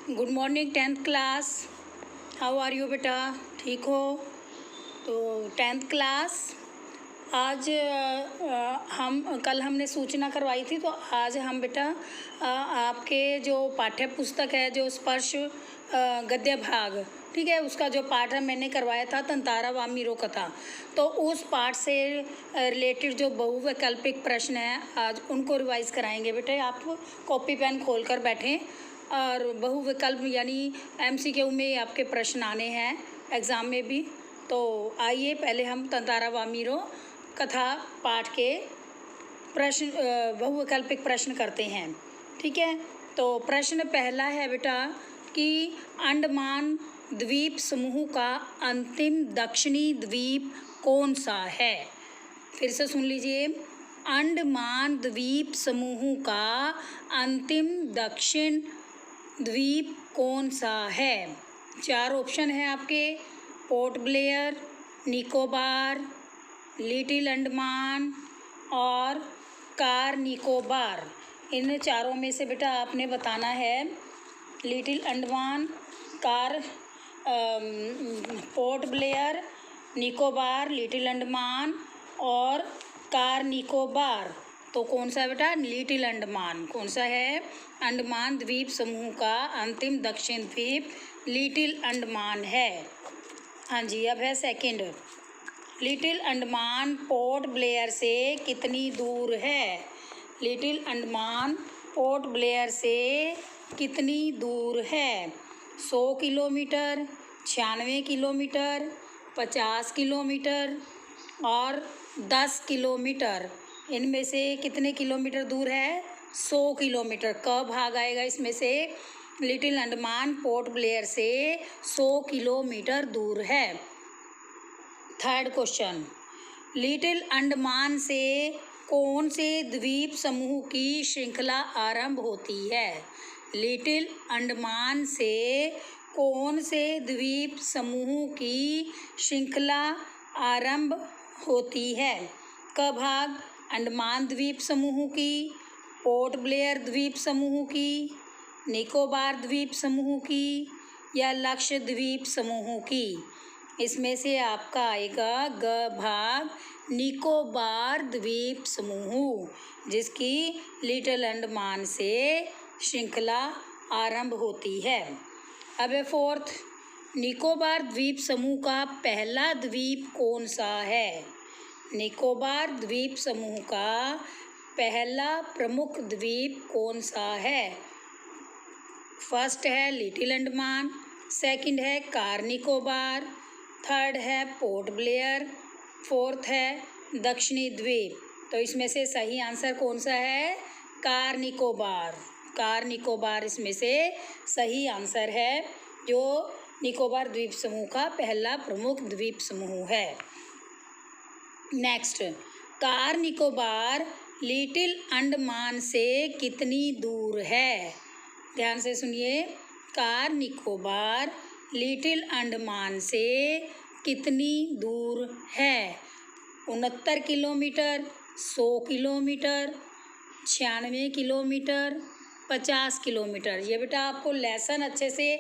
Good morning 10th class. How are you बेटा? ठीक हो? तो 10th क्लास आज कल हमने सूचना करवाई थी, तो आज हम बेटा आपके जो पाठ्य पुस्तक है, जो स्पर्श गद्य भाग, ठीक है, उसका जो पाठ मैंने करवाया था तंतारा व मीरो कथा, तो उस पाठ से रिलेटेड जो बहुवैकल्पिक प्रश्न हैं आज उनको रिवाइज कराएंगे बेटे। आप कॉपी पेन खोल कर बैठें और बहुविकल्प यानी MCQ में आपके प्रश्न आने हैं एग्ज़ाम में भी। तो आइए पहले हम तंतारा व मीरो कथा पाठ के प्रश्न बहुवैकल्पिक प्रश्न करते हैं, ठीक है। तो प्रश्न पहला है बेटा कि अंडमान द्वीप समूह का अंतिम दक्षिणी द्वीप कौन सा है। फिर से सुन लीजिए, अंडमान द्वीप समूह का अंतिम दक्षिण द्वीप कौन सा है। 4 ऑप्शन है आपके, port Blair, Nicobar, little Andaman और कार निकोबार। इन चारों में से बेटा आपने बताना है little Andaman, car port Blair, Nicobar, little Andaman और कार निकोबार। तो कौन सा है बेटा? लिटिल अंडमान। कौन सा है? अंडमान द्वीप समूह का अंतिम दक्षिण द्वीप लिटिल अंडमान है। हाँ जी, अब है second, little Andaman port Blair से कितनी दूर है। लिटिल अंडमान पोर्ट ब्लेयर से कितनी दूर है? 100 किलोमीटर, 96 किलोमीटर, 50 किलोमीटर और 10 किलोमीटर। इनमें से कितने किलोमीटर दूर है? 100 किलोमीटर। कब भाग आएगा इसमें से? लिटिल अंडमान पोर्ट ब्लेयर से 100 किलोमीटर दूर है। थर्ड क्वेश्चन, लिटिल अंडमान से कौन से द्वीप समूह की श्रृंखला आरंभ होती है। लिटिल अंडमान से कौन से द्वीप समूह की श्रृंखला आरंभ होती है। क भाग अंडमान द्वीप समूह की, पोर्ट ब्लेयर द्वीप समूह की, निकोबार द्वीप समूह की या लक्षद्वीप समूह की। इसमें से आपका आएगा ग भाग निकोबार द्वीप समूह, जिसकी लिटिल अंडमान से श्रृंखला आरंभ होती है। अब है फोर्थ, निकोबार द्वीप समूह का पहला द्वीप कौन सा है। निकोबार द्वीप समूह का पहला प्रमुख द्वीप कौन सा है। फर्स्ट है लिटिल अंडमान, सेकंड है कार निकोबार, थर्ड है पोर्ट ब्लेयर, फोर्थ है दक्षिणी द्वीप। तो इसमें से सही आंसर कौन सा है? कार निकोबार। कार निकोबार इसमें से सही आंसर है, जो निकोबार द्वीप समूह का पहला प्रमुख द्वीप समूह है। Next, car Nicobar little Andaman से कितनी दूर है। ध्यान से सुनिए, कार निकोबार लिटिल अंडमान से कितनी दूर है। 69 किलोमीटर, 100 किलोमीटर, 96 किलोमीटर, 50 किलोमीटर। ये बेटा आपको लेसन अच्छे से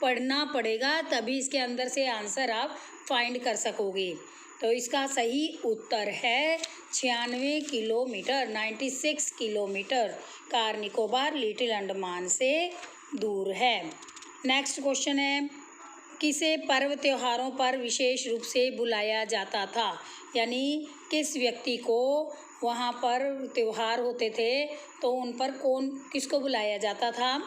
पढ़ना पड़ेगा, तभी इसके अंदर से आंसर आप फाइंड कर सकोगे। तो इसका सही उत्तर है 96 kilometre, 96 kilometre car Nicobar little Andaman से दूर है। नेक्स्ट क्वेश्चन है, किसे पर्व त्योहारों पर विशेष रूप से बुलाया जाता था। यानी किस व्यक्ति को वहाँ पर त्योहार होते थे तो उन पर किसको बुलाया जाता था।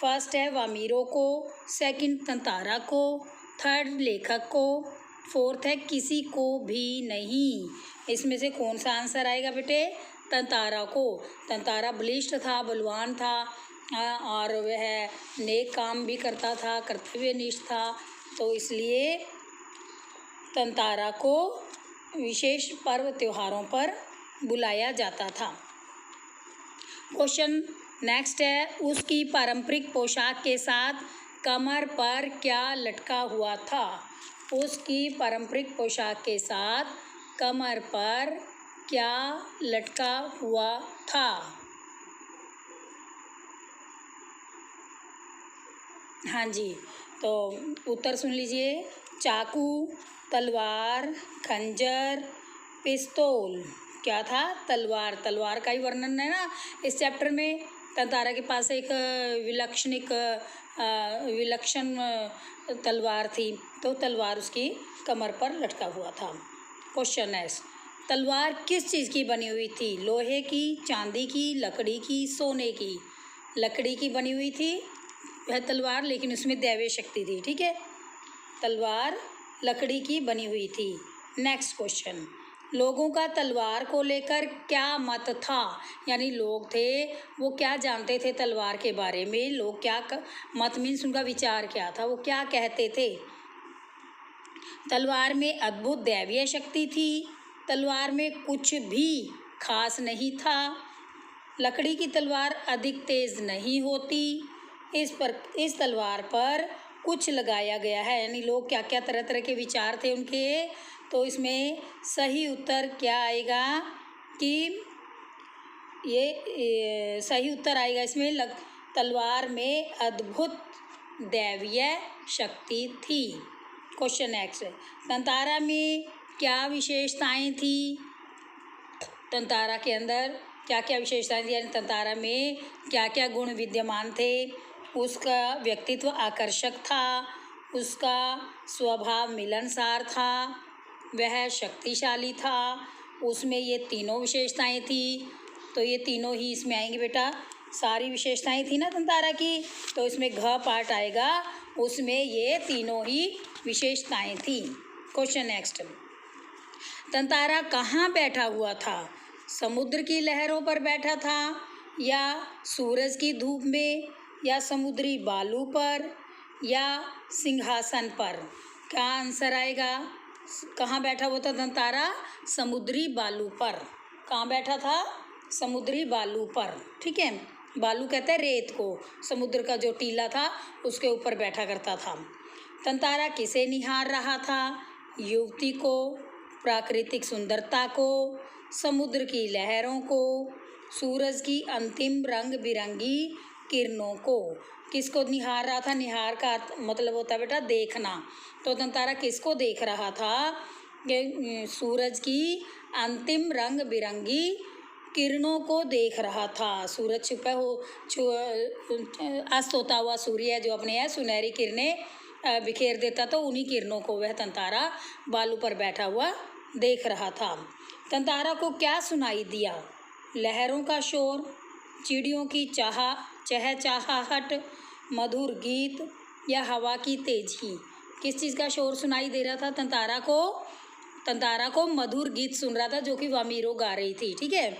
फर्स्ट है वामीरो को, सेकंड तंतारा को, थर्ड लेखक को, फोर्थ है किसी को भी नहीं। इसमें से कौन सा आंसर आएगा बेटे? तंतारा को। तंतारा बलिष्ठ था, बलवान था और वह नेक काम भी करता था, कर्तव्यनिष्ठ था, तो इसलिए तंतारा को विशेष पर्व त्योहारों पर बुलाया जाता था। क्वेश्चन नेक्स्ट है, उसकी पारंपरिक पोशाक के साथ कमर पर क्या लटका हुआ था। उसकी पारंपरिक पोशाक के साथ कमर पर क्या लटका हुआ था। हाँ जी, तो उत्तर सुन लीजिए। चाकू, तलवार, खंजर, पिस्तौल। क्या था? तलवार। तलवार का ही वर्णन है ना इस चैप्टर में। तंतारा के पास एक विलक्षण तलवार थी, तो तलवार उसकी कमर पर लटका हुआ था। क्वेश्चन है, तलवार किस चीज़ की बनी हुई थी? लोहे की, चांदी की, लकड़ी की, सोने की? लकड़ी की बनी हुई थी वह तलवार, लेकिन उसमें दैवीय शक्ति थी। ठीक है, तलवार लकड़ी की बनी हुई थी। नेक्स्ट क्वेश्चन, लोगों का तलवार को लेकर क्या मत था? यानी लोग थे वो क्या जानते थे तलवार के बारे में? लोग क्या मत मीन्स उनका विचार क्या था, वो क्या कहते थे? तलवार में अद्भुत दैवीय शक्ति थी, तलवार में कुछ भी खास नहीं था, लकड़ी की तलवार अधिक तेज नहीं होती, इस तलवार पर कुछ लगाया गया है। यानी लोग क्या क्या तरह तरह के विचार थे उनके। तो इसमें सही उत्तर क्या आएगा कि ये सही उत्तर आएगा इसमें तलवार में अद्भुत दैवीय शक्ति थी। क्वेश्चन नेक्स्ट, तंतारा में क्या विशेषताएं थी? तंतारा के अंदर क्या क्या विशेषताएं थी, यानी तंतारा में क्या क्या गुण विद्यमान थे? उसका व्यक्तित्व आकर्षक था, उसका स्वभाव मिलनसार था, वह शक्तिशाली था, उसमें ये तीनों विशेषताएं थी। तो ये तीनों ही इसमें आएंगी बेटा। सारी विशेषताएं थी ना तंतारा की, तो इसमें घ पार्ट आएगा, उसमें ये तीनों ही विशेषताएं थी। क्वेश्चन नेक्स्ट, तंतारा कहाँ बैठा हुआ था? समुद्र की लहरों पर बैठा था, या सूरज की धूप में, या समुद्री बालू पर, या सिंहासन पर? क्या आंसर आएगा? कहाँ बैठा हुआ था तंतारा? समुद्री बालू पर। कहाँ बैठा था? समुद्री बालू पर। ठीक है, बालू कहते हैं रेत को, समुद्र का जो टीला था उसके ऊपर बैठा करता था। तंतारा किसे निहार रहा था? युवती को, प्राकृतिक सुंदरता को, समुद्र की लहरों को, सूरज की अंतिम रंग बिरंगी किरणों को? किसको निहार रहा था? निहार का मतलब होता है बेटा देखना। तो तंतारा किसको देख रहा था? सूरज की अंतिम रंग बिरंगी किरणों को देख रहा था। सूरज छुपा हो अस्त होता हुआ सूर्य जो अपने है सुनहरी किरणें बिखेर देता, तो उन्हीं किरणों को वह तंतारा बालू पर बैठा हुआ देख रहा था। तंतारा को क्या सुनाई दिया? लहरों का शोर, चिड़ियों की चहचहाहट, मधुर गीत, या हवा की तेजी? किस चीज़ का शोर सुनाई दे रहा था तंतारा को? तंतारा को मधुर गीत सुन रहा था जो कि वामीरो गा रही थी। ठीक है,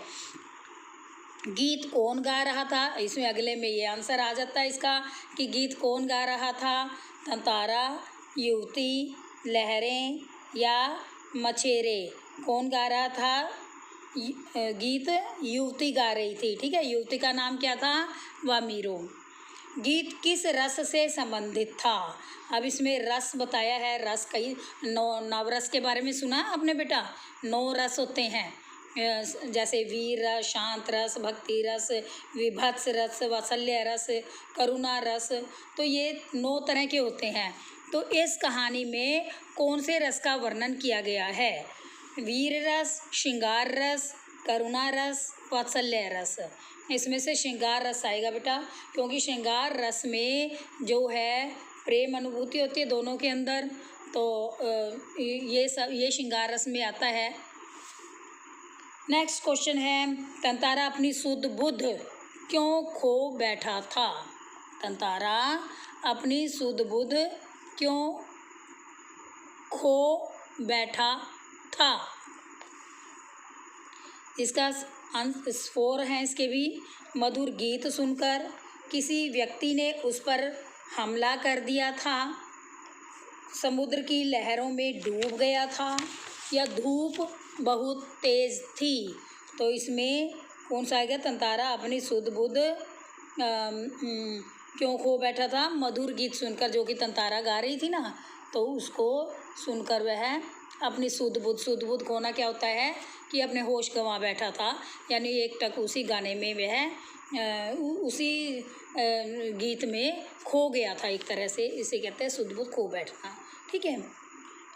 गीत कौन गा रहा था? इसमें अगले में ये आंसर आ जाता है इसका कि गीत कौन गा रहा था? तंतारा, युवती, लहरें, या मछेरे? कौन गा रहा था गीत? युवती गा रही थी। ठीक है, युवती का नाम क्या था? वामीरो। गीत किस रस से संबंधित था? अब इसमें रस बताया है, रस कई नवरस के बारे में सुना आपने बेटा? 9 रस होते हैं, जैसे वीर रस, शांत रस, भक्ति रस, विभत्स रस, वात्सल्य रस, करुणा रस। तो ये 9 तरह के होते हैं। तो इस कहानी में कौन से रस का वर्णन किया गया है? वीर रस, श्रृंगार रस, करुणा रस, वात्सल्य रस? इसमें से श्रृंगार रस आएगा बेटा, क्योंकि श्रृंगार रस में जो है प्रेम अनुभूति होती है दोनों के अंदर, तो ये श्रृंगार रस में आता है। नेक्स्ट क्वेश्चन है, तंतारा अपनी शुद्ध बुद्ध क्यों खो बैठा था? तंतारा अपनी शुद्ध बुद्ध क्यों खो बैठा था? इसका आंसर 4 हैं इसके भी। मधुर गीत सुनकर, किसी व्यक्ति ने उस पर हमला कर दिया था, समुद्र की लहरों में डूब गया था, या धूप बहुत तेज थी? तो इसमें कौन सा आएगा? तंतारा अपनी शुद्ध बुद्ध क्यों खो बैठा था? मधुर गीत सुनकर, जो कि तंतारा गा रही थी ना, तो उसको सुनकर वह अपनी शुद्ध बुद्ध खोना क्या होता है कि अपने होश गंवा बैठा था, यानी एक टक उसी गाने में वह उसी गीत में खो गया था एक तरह से, इसे कहते हैं सुध बुध खो बैठना। ठीक है।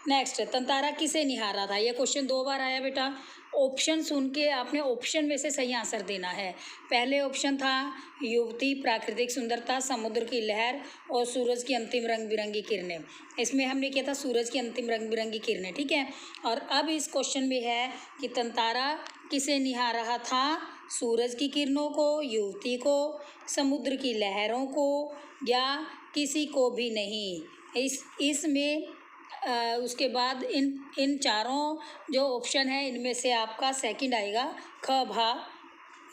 नेक्स्ट, तंतारा किसे निहारा था? ये क्वेश्चन 2 बार आया बेटा। ऑप्शन सुन के आपने ऑप्शन में से सही आंसर देना है। पहले ऑप्शन था युवती, प्राकृतिक सुंदरता, समुद्र की लहर और सूरज की अंतिम रंग बिरंगी किरणें। इसमें हमने किया था सूरज की अंतिम रंग बिरंगी किरणें। ठीक है। और अब इस क्वेश्चन में है कि तंतारा किसे निहार रहा था? सूरज की किरणों को, युवती को, समुद्र की लहरों को, या किसी को भी नहीं। इसमें उसके बाद इन चारों जो ऑप्शन है इनमें से आपका सेकंड आएगा, ख भा,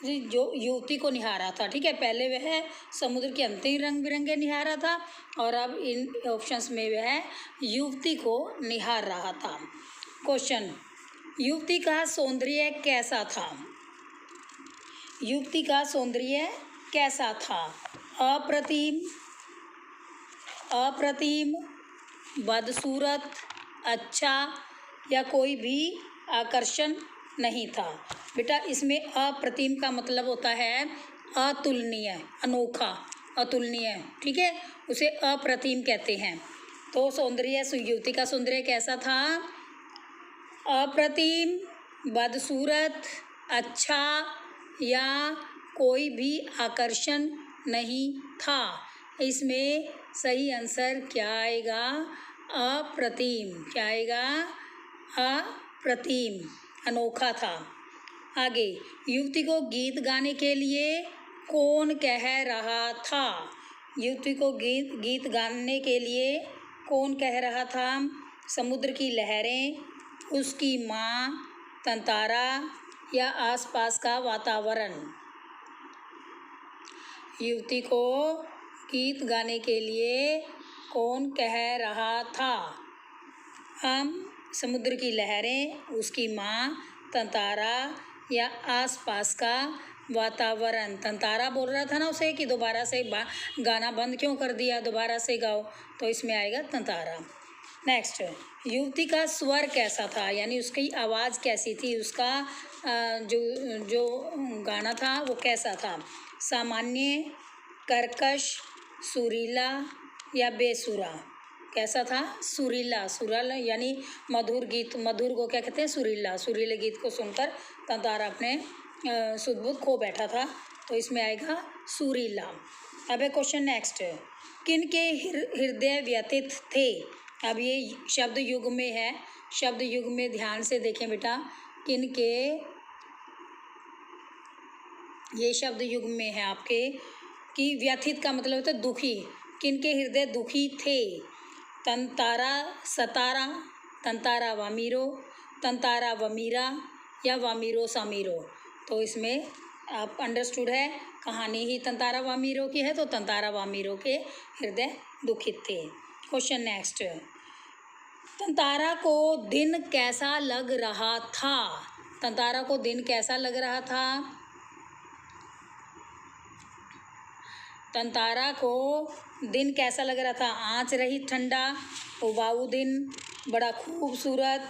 जो युवती को निहारा था। ठीक है। पहले वह समुद्र के अंतिम रंग बिरंगे निहारा था और अब इन ऑप्शंस में वह युवती को निहार रहा था। क्वेश्चन, युवती का सौंदर्य कैसा था? युवती का सौंदर्य कैसा था? अप्रतिम, अप्रतिम, बदसूरत, अच्छा, या कोई भी आकर्षण नहीं था। बेटा इसमें अप्रतिम का मतलब होता है अतुलनीय, अनोखा, अतुलनीय। ठीक है। उसे अप्रतिम कहते हैं। तो सौंदर्य, युवती का सौंदर्य कैसा था? अप्रतिम, बदसूरत, अच्छा, या कोई भी आकर्षण नहीं था। इसमें सही आंसर क्या आएगा? अप्रतिम। क्या आएगा? अप्रतिम, अनोखा था। आगे, युवती को गीत गाने के लिए कौन कह रहा था? युवती को गीत गाने के लिए कौन कह रहा था? समुद्र की लहरें, उसकी माँ, तंतारा, या आसपास का वातावरण। युवती को गीत गाने के लिए कौन कह रहा था? समुद्र की लहरें, उसकी माँ, तंतारा, या आसपास का वातावरण। तंतारा बोल रहा था ना उसे कि दोबारा से गाना बंद क्यों कर दिया, दोबारा से गाओ। तो इसमें आएगा तंतारा। नेक्स्ट, युवती का स्वर कैसा था? यानी उसकी आवाज़ कैसी थी? उसका जो गाना था वो कैसा था? सामान्य, कर्कश, सुरीला, या बेसुरा? कैसा था? सुरीला। सुरीला यानी मधुर गीत, मधुर को क्या कहते हैं? सुरीला। सुरीले गीत को सुनकर तंतारा अपने सुध बुध खो बैठा था। तो इसमें आएगा सुरीला। अब एक क्वेश्चन नेक्स्ट, किनके हृदय व्यथित थे? अब ये शब्द युग में है। शब्द युग में ध्यान से देखें बेटा। किनके, ये शब्द युग में है आपके, कि व्यथित का मतलब होता है दुखी। किनके हृदय दुखी थे? तंतारा सतारा, तंतारा वामीरो, तंतारा वमीरा, या वामीरो सामीरो? तो इसमें आप अंडरस्टूड है, कहानी ही तंतारा वामीरो की है, तो तंतारा वामीरो के हृदय दुखित थे। क्वेश्चन नेक्स्ट, तंतारा को दिन कैसा लग रहा था? तंतारा को दिन कैसा लग रहा था? तंतारा को दिन कैसा लग रहा था? आँच रहित ठंडा, उबाऊ दिन, बड़ा खूबसूरत,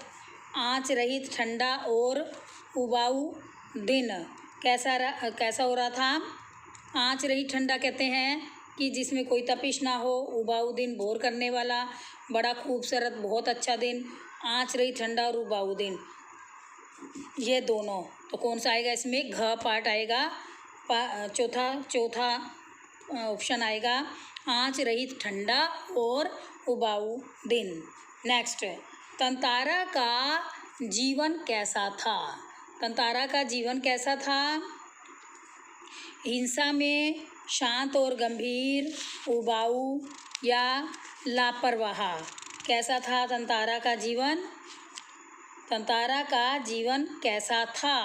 आँच रहित ठंडा और उबाऊ दिन। कैसा हो रहा था? आँच रहित ठंडा कहते हैं कि जिसमें कोई तपिश ना हो, उबाऊ दिन बोर करने वाला, बड़ा खूबसूरत बहुत अच्छा दिन, आँच रहित ठंडा और उबाऊ दिन, ये दोनों। तो कौन सा आएगा इसमें? घ पार्ट आएगा। चौथा ऑप्शन आएगा आँच रहित ठंडा और उबाऊ दिन। नेक्स्ट, तंतारा का जीवन कैसा था? तंतारा का जीवन कैसा था? हिंसा में, शांत और गंभीर, उबाऊ, या लापरवाह? कैसा था तंतारा का जीवन? तंतारा का जीवन कैसा था?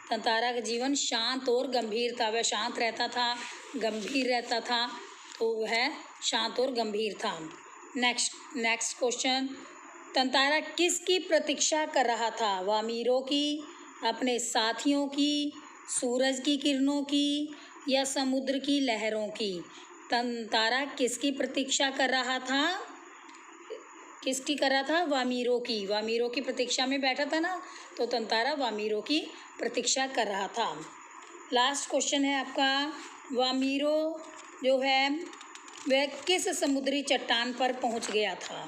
तंतारा का जीवन शांत और गंभीर था। वह शांत रहता था, गंभीर रहता था, तो वह शांत और गंभीर था। नेक्स्ट क्वेश्चन, तंतारा किसकी प्रतीक्षा कर रहा था? वामीरों की, अपने साथियों की, सूरज की किरणों की, या समुद्र की लहरों की? तंतारा किसकी प्रतीक्षा कर रहा था? किसकी कर रहा था? वामीरों की। वामीरों की प्रतीक्षा में बैठा था ना, तो तंतारा वामीरों की प्रतीक्षा कर रहा था। लास्ट क्वेश्चन है आपका, वामीरो जो है वह किस समुद्री चट्टान पर पहुंच गया था।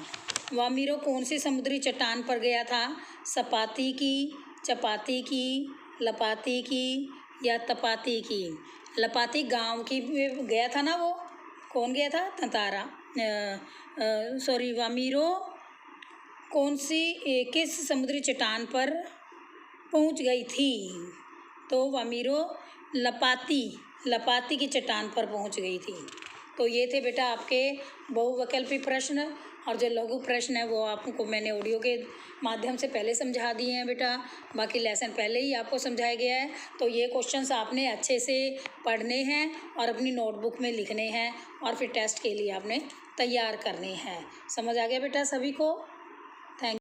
वामीरो कौन सी समुद्री चट्टान पर गया था? सपाती की, चपाती की, लपाती की या तपाती की? लपाती गांव की गया था ना वो, कौन गया था? ततारा। सॉरी, वामीरो कौन सी किस समुद्री चट्टान पर पहुंच गई थी? तो वामीरो लपाती की चट्टान पर पहुंच गई थी। तो ये थे बेटा आपके बहुविकल्पी प्रश्न, और जो लघु प्रश्न है वो आपको मैंने ऑडियो के माध्यम से पहले समझा दिए हैं बेटा, बाकी लेसन पहले ही आपको समझाया गया है। तो ये क्वेश्चंस आपने अच्छे से पढ़ने हैं और अपनी नोटबुक में लिखने हैं और फिर टेस्ट के लिए आपने तैयार करने हैं। समझ आ गया बेटा सभी को?